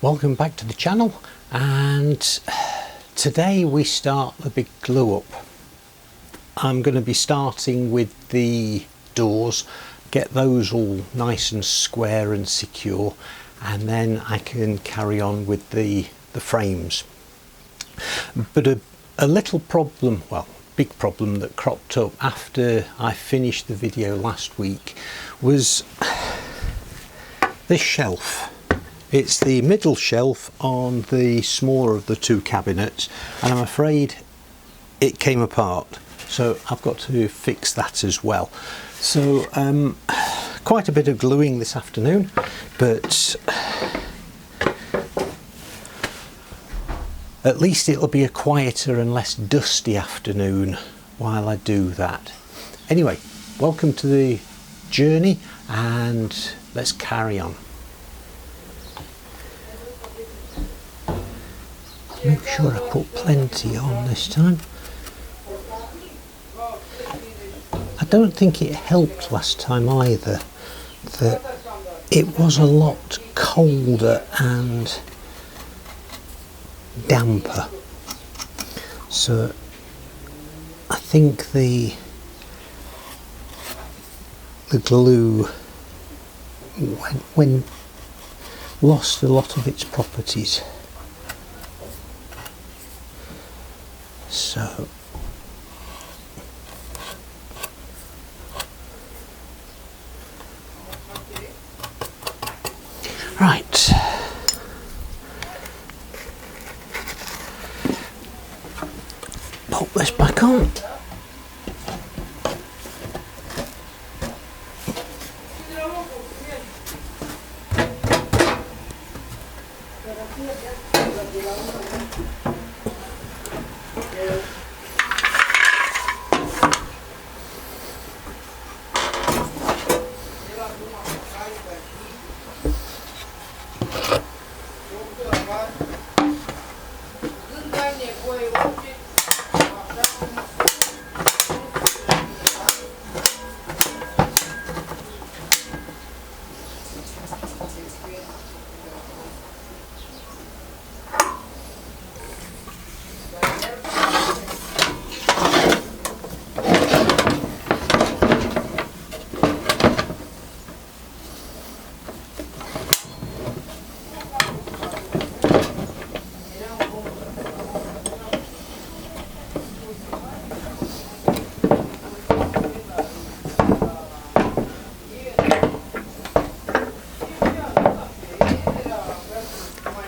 Welcome back to the channel, and today we start the big glue up. I'm going to be starting with the doors, get those all nice and square and secure, and then I can carry on with the frames. But a little problem, well, big problem that cropped up after I finished the video last week was this shelf. It's the middle shelf on the smaller of the two cabinets, and I'm afraid it came apart, so I've got to fix that as well. So quite a bit of gluing this afternoon, but at least it'll be a quieter and less dusty afternoon while I do that. Anyway, welcome to the journey, and let's carry on. Make sure I put plenty on this time. I don't think it helped last time either, that it was a lot colder and damper. So I think the glue when lost a lot of its properties. So right, pop this back on.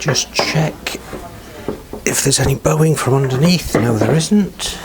Just check if there's any bowing from underneath. No, there isn't.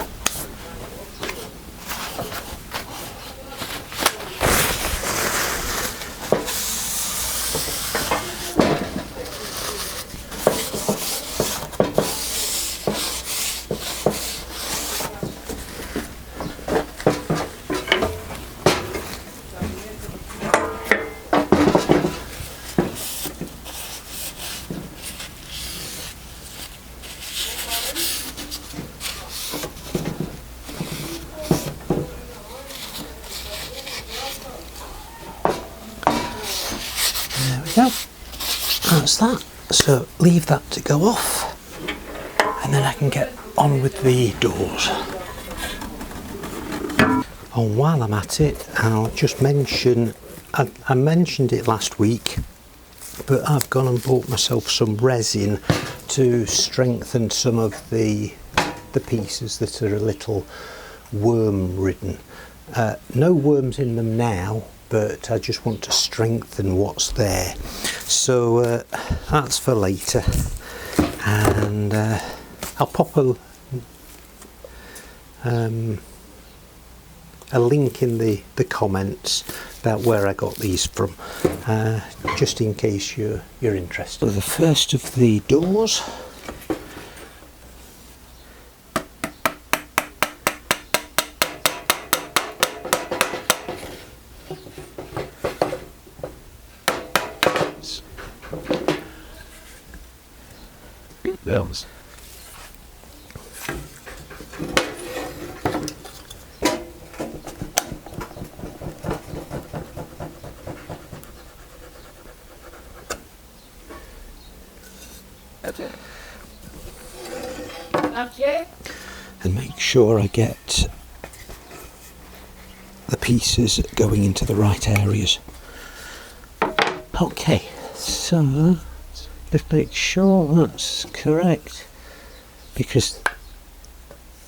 There we go, that's that. So leave that to go off, and then I can get on with the doors. And while I'm at it, I'll just mention, I mentioned it last week, but I've gone and bought myself some resin to strengthen some of the pieces that are a little worm ridden. No worms in them now, but I just want to strengthen what's there. So that's for later, and I'll pop a link in the comments about where I got these from, just in case you're interested. So the first of the doors. Those. And make sure I get the pieces going into the right areas. Okay, so let's make sure that's correct, because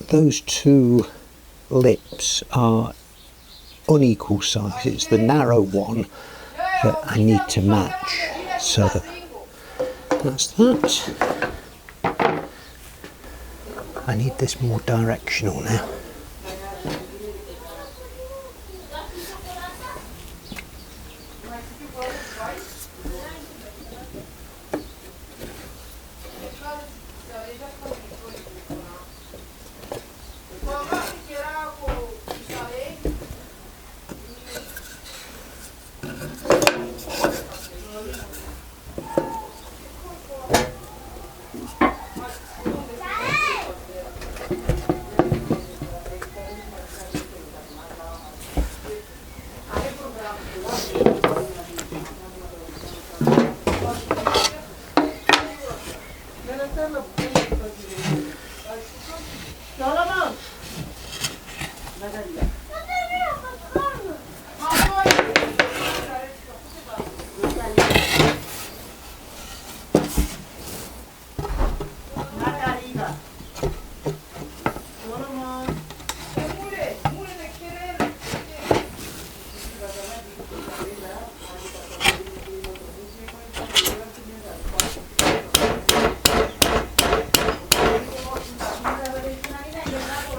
those two lips are unequal size. It's the narrow one that I need to match. So that's that. I need this more directional now.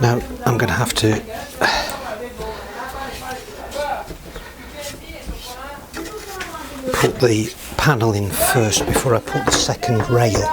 Now I'm going to have to put the panel in first before I put the second rail.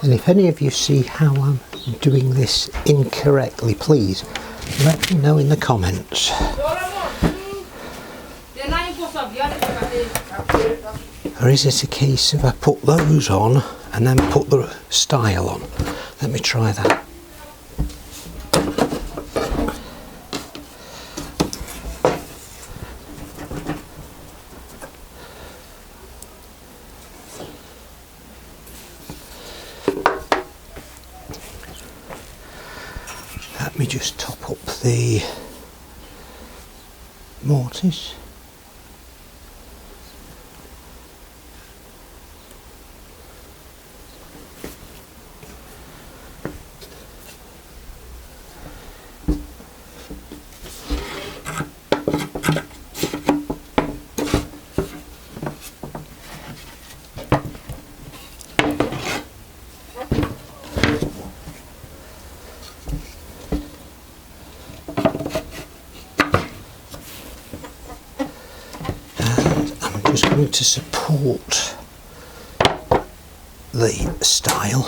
And if any of you see how I'm doing this incorrectly, please let me know in the comments. Or is it a case of I put those on and then put the style on? Let me try that. Let me just top up the mortise. Just going to support the style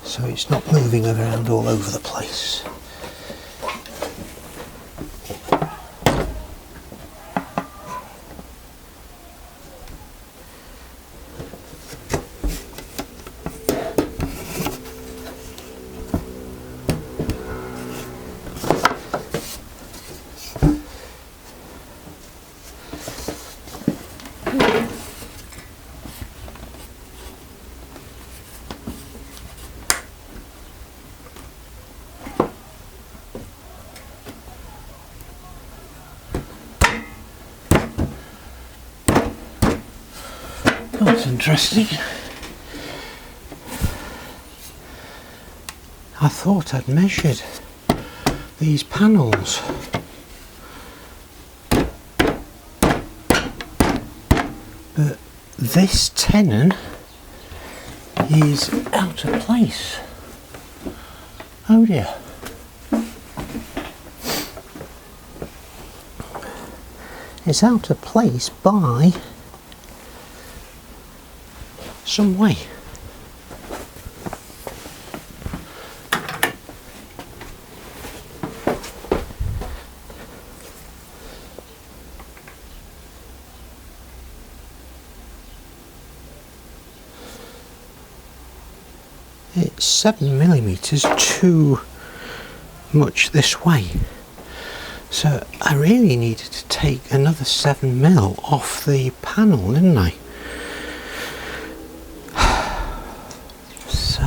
so it's not moving around all over the place. That's interesting. I thought I'd measured these panels. But this tenon is out of place. Oh dear. It's out of place by some way. It's 7mm too much this way, so I really needed to take another 7mm off the panel, didn't I? So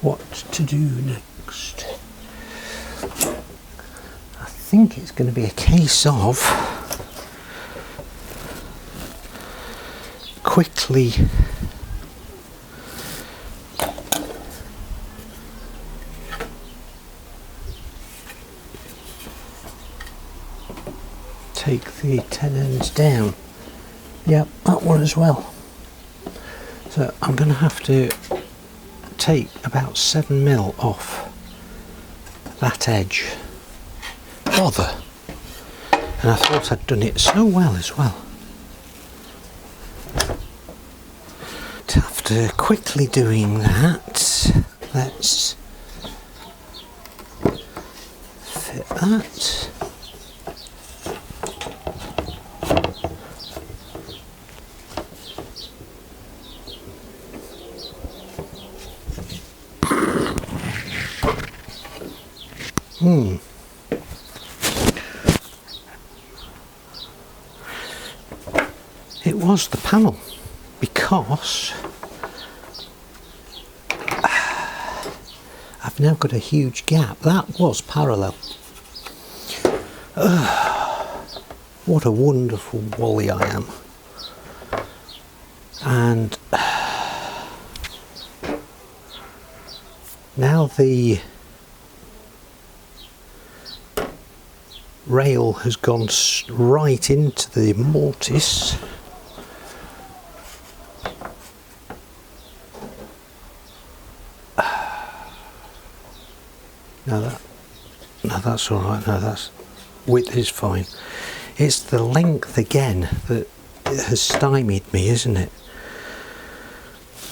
what to do next? I think it's going to be a case of quickly take the tenons down. Yep, that one as well. So I'm going to have to take about 7mm off that edge. Bother! And I thought I'd done it so well as well. After quickly doing that, let's fit that. It was the panel, because I've now got a huge gap. That was parallel. What a wonderful wally I am. And now the rail has gone right into the mortise. No, that's all right. No, that's width is fine. It's the length again that has stymied me, isn't it?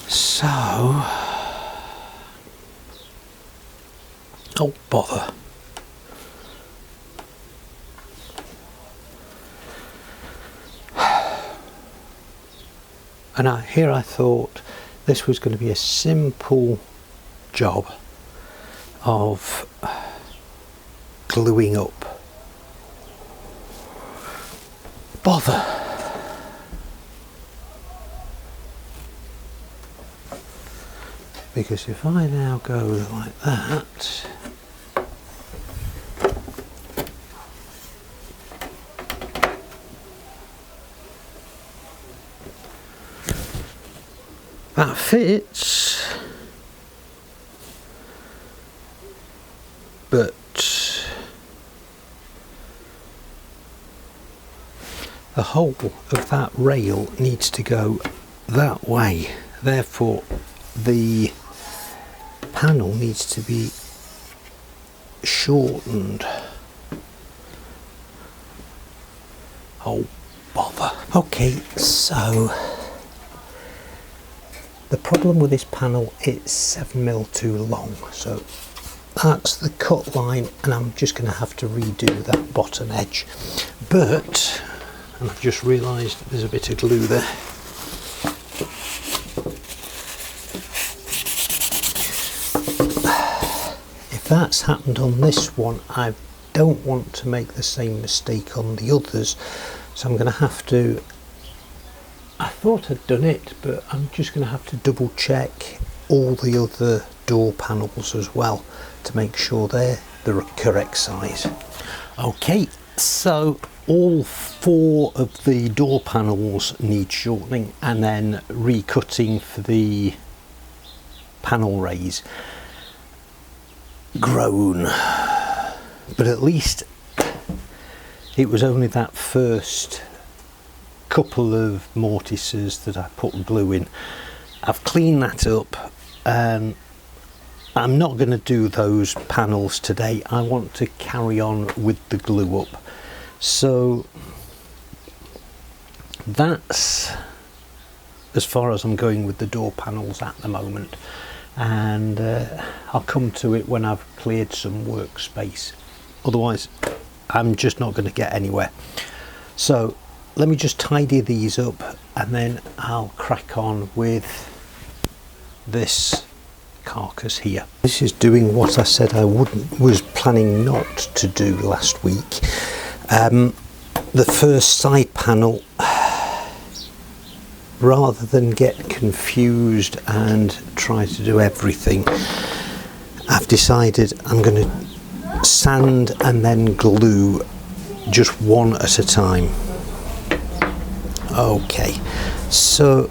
So, oh bother. And here I thought this was going to be a simple job of gluing up. Bother. Because if I now go like that, that fits, but the whole of that rail needs to go that way, therefore the panel needs to be shortened. Oh bother. Okay, so the problem with this panel, it's 7mm too long, so that's the cut line, and I'm just going to have to redo that bottom edge. But, and I've just realised there's a bit of glue there. If that's happened on this one, I don't want to make the same mistake on the others, so I'm going to have to, I thought I'd done it, but I'm just going to have to double check all the other door panels as well to make sure they're the correct size. Okay, so all 4 of the door panels need shortening, and then recutting for the panel raise. Groan. But at least it was only that first couple of mortises that I put glue in. I've cleaned that up, and I'm not going to do those panels today. I want to carry on with the glue up. So that's as far as I'm going with the door panels at the moment, and I'll come to it when I've cleared some workspace. Otherwise I'm just not going to get anywhere. So let me just tidy these up, and then I'll crack on with this Carcass here. This is doing what I said I was planning not to do last week. The first side panel, rather than get confused and try to do everything, I've decided I'm going to sand and then glue just one at a time. Okay, so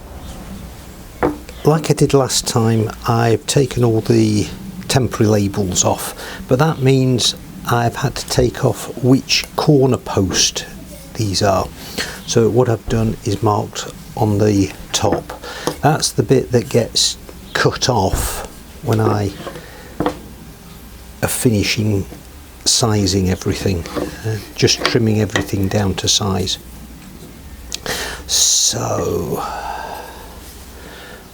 like I did last time, I've taken all the temporary labels off, but that means I've had to take off which corner post these are. So what I've done is marked on the top. That's the bit that gets cut off when I are finishing sizing everything, just trimming everything down to size. So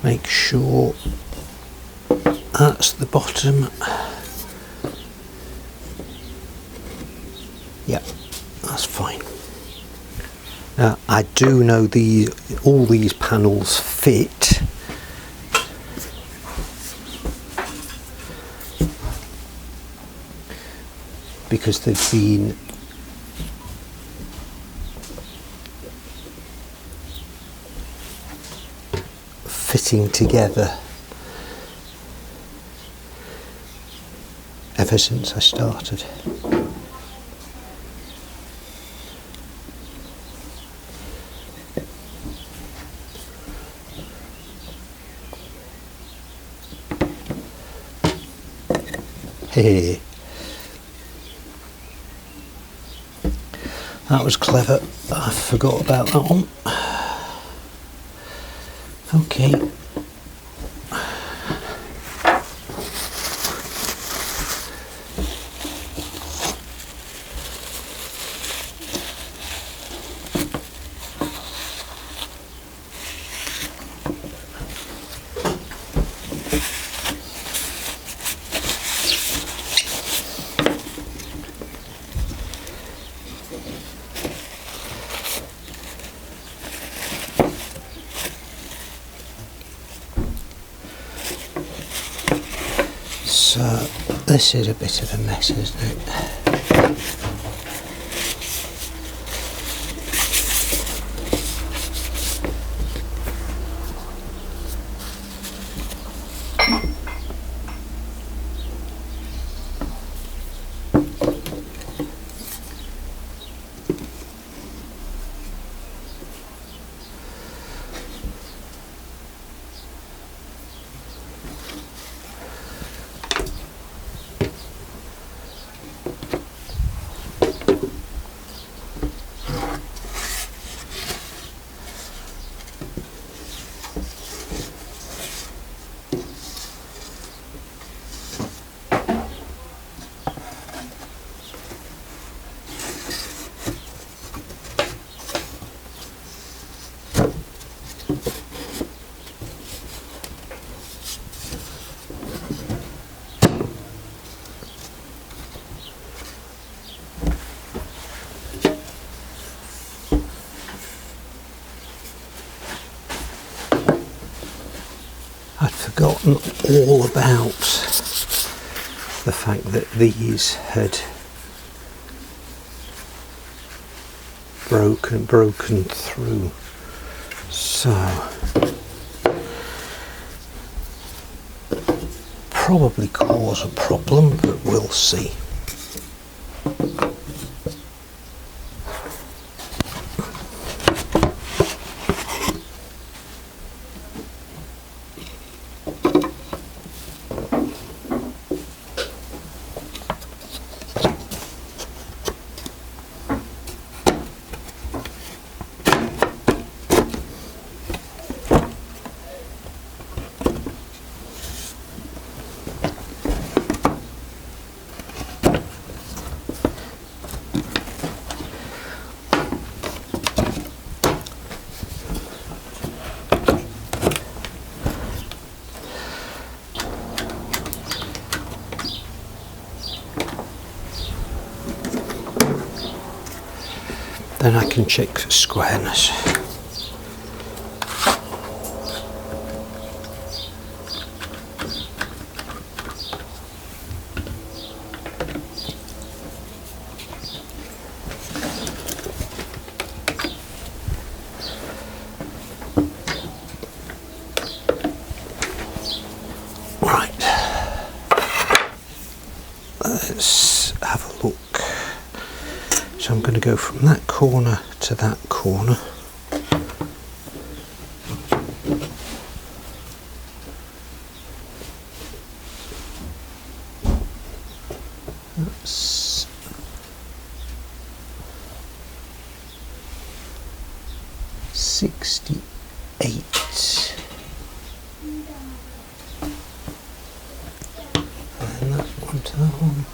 make sure that's the bottom. Yep, that's fine. Now I do know all these panels fit, because they've been fitting together ever since I started. Hey, that was clever. I forgot about that one. Okay. So this is a bit of a mess, isn't it? I'd forgotten all about the fact that these had broken through. So probably cause a problem, but we'll see. then I can check for squareness. Right, let's have a look. So I'm going to go from that corner to that corner. That's 68. And that one to that one.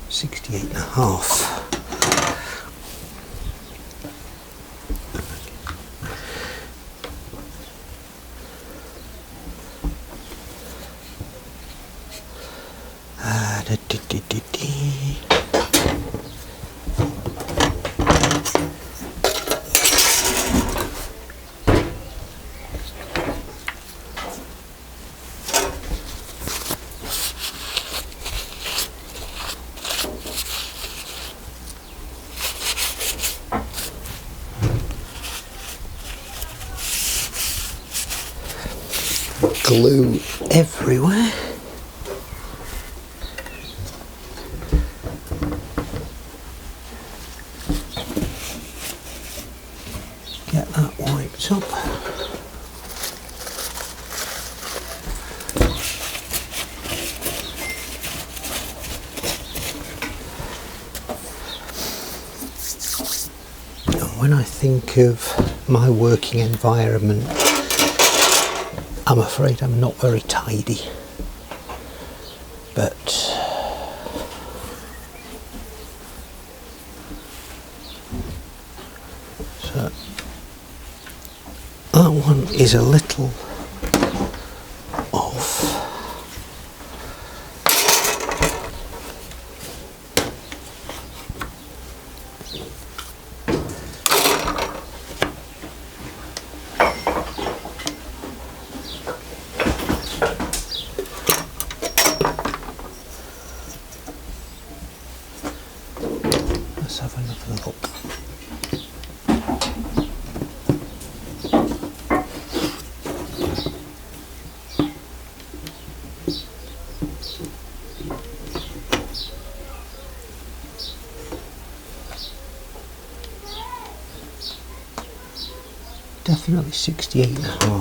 68.5. Glue everywhere. Get that wiped up. And when I think of my working environment, I'm afraid I'm not very tidy, but so that one is a little off. Let's have another look. Definitely 68.5.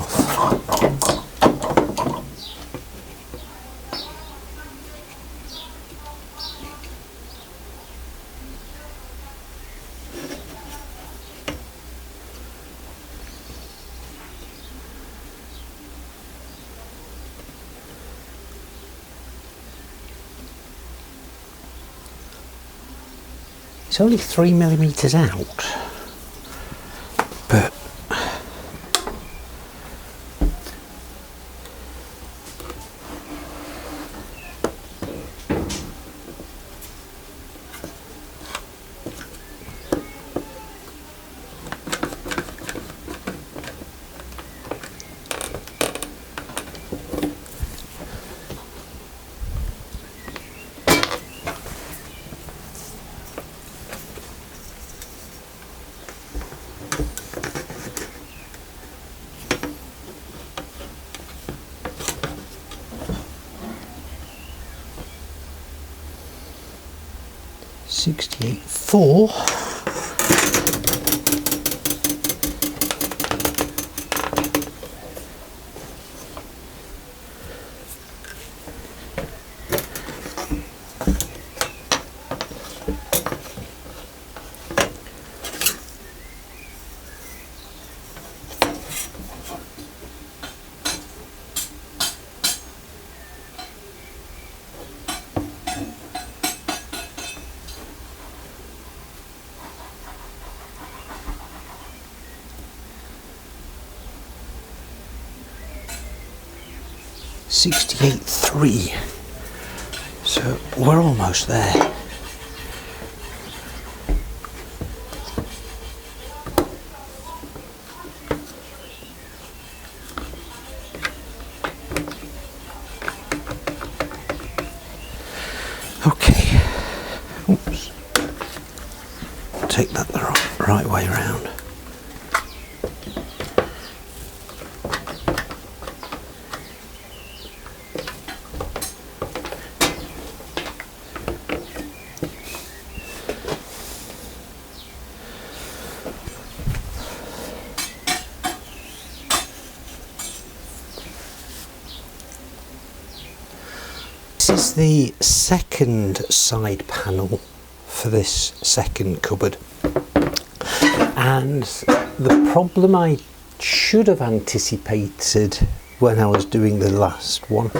It's only 3mm out, but .68.4. .68.3. So we're almost there. Okay. Oops. Take that the right way round. This is the second side panel for this second cupboard, and the problem I should have anticipated when I was doing the last one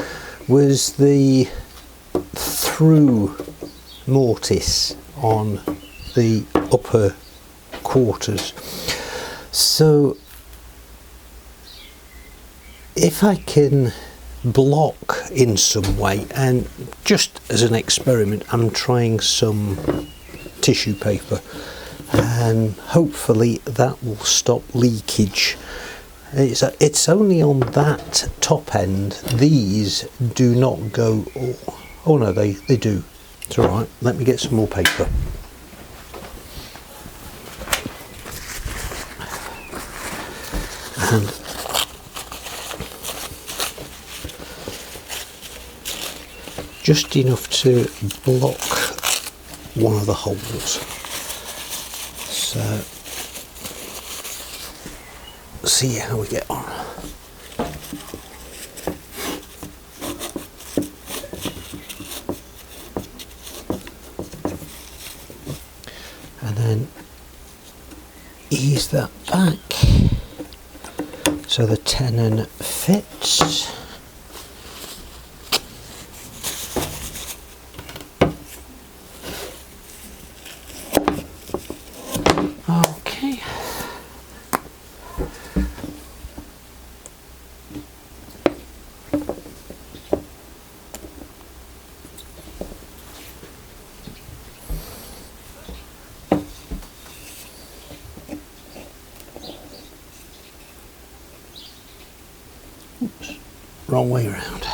was the through mortise on the upper quarters. So if I can block in some way, and just as an experiment I'm trying some tissue paper, and hopefully that will stop leakage. It's only on that top end. These do not go, oh no, they do. It's alright, let me get some more paper. And just enough to block one of the holes. So, see how we get on. And then ease that back so the tenon fits. Okay. Oops, wrong way around.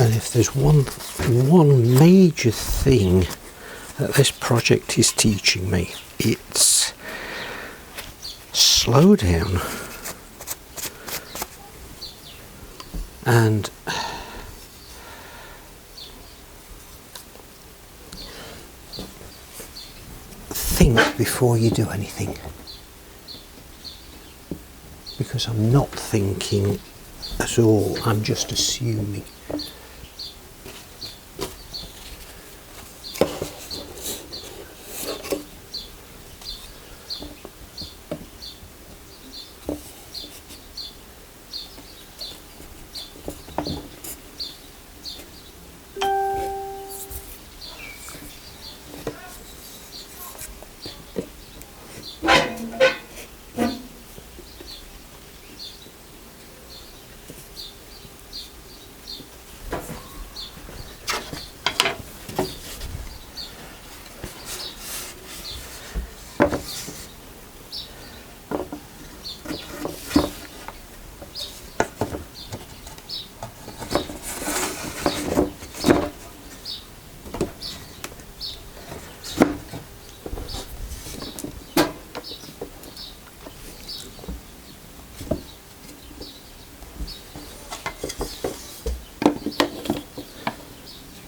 If there's one major thing that this project is teaching me, it's slow down and think before you do anything, because I'm not thinking at all, I'm just assuming.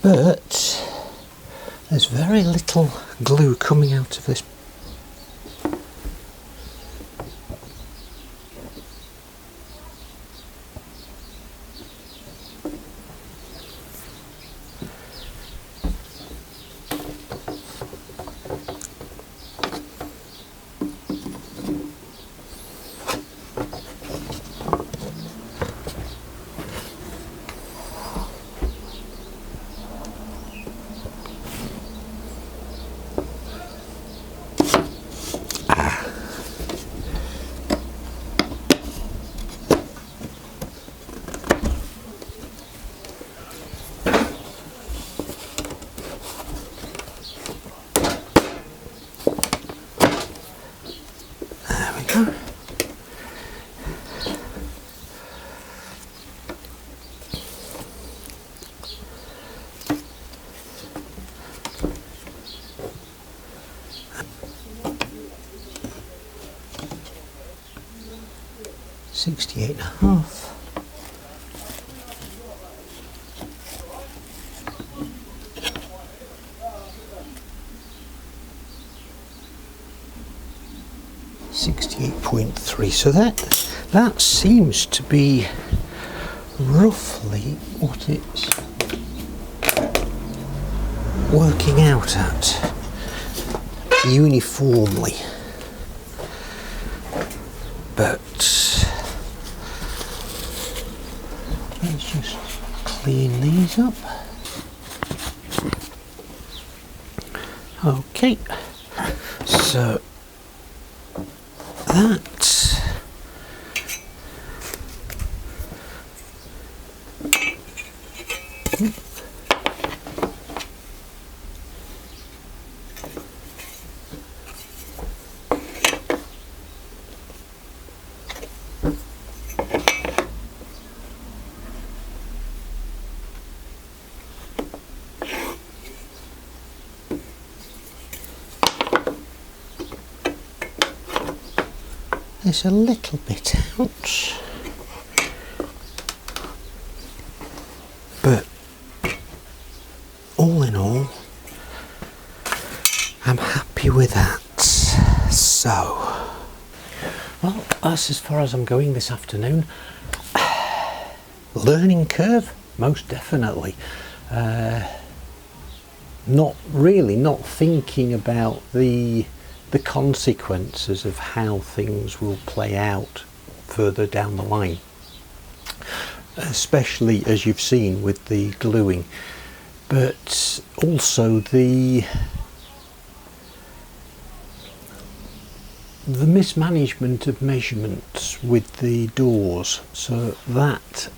But there's very little glue coming out of this. $68.5. $68.3. So that seems to be roughly what it's working out at uniformly. But let's just clean these up. Okay, so that there's a little bit out, but all in all, I'm happy with that. So, well, that's as far as I'm going this afternoon. Learning curve, most definitely. Not thinking about the consequences of how things will play out further down the line, especially as you've seen with the gluing, but also the mismanagement of measurements with the doors. So that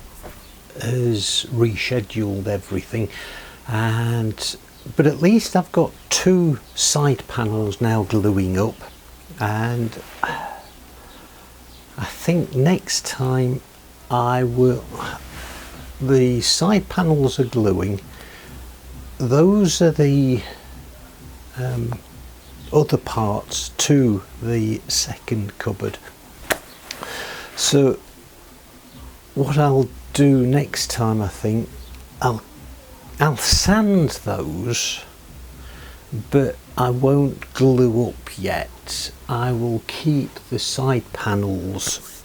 has rescheduled everything, but at least I've got 2 side panels now gluing up, and I think next time the side panels are gluing, those are the other parts to the second cupboard. So what I'll do next time, I think I'll sand those, but I won't glue up yet. I will keep the side panels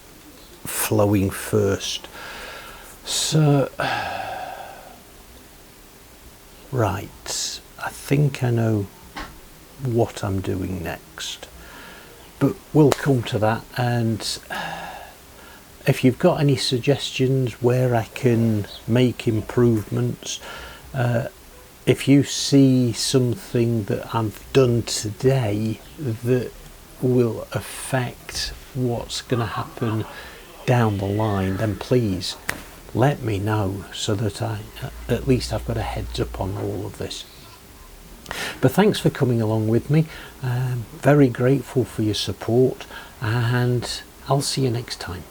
flowing first. So, right, I think I know what I'm doing next, but we'll come to that. And if you've got any suggestions where I can make improvements, if you see something that I've done today that will affect what's going to happen down the line, then please let me know, so that at least I've got a heads up on all of this. But thanks for coming along with me. Very grateful for your support, and I'll see you next time.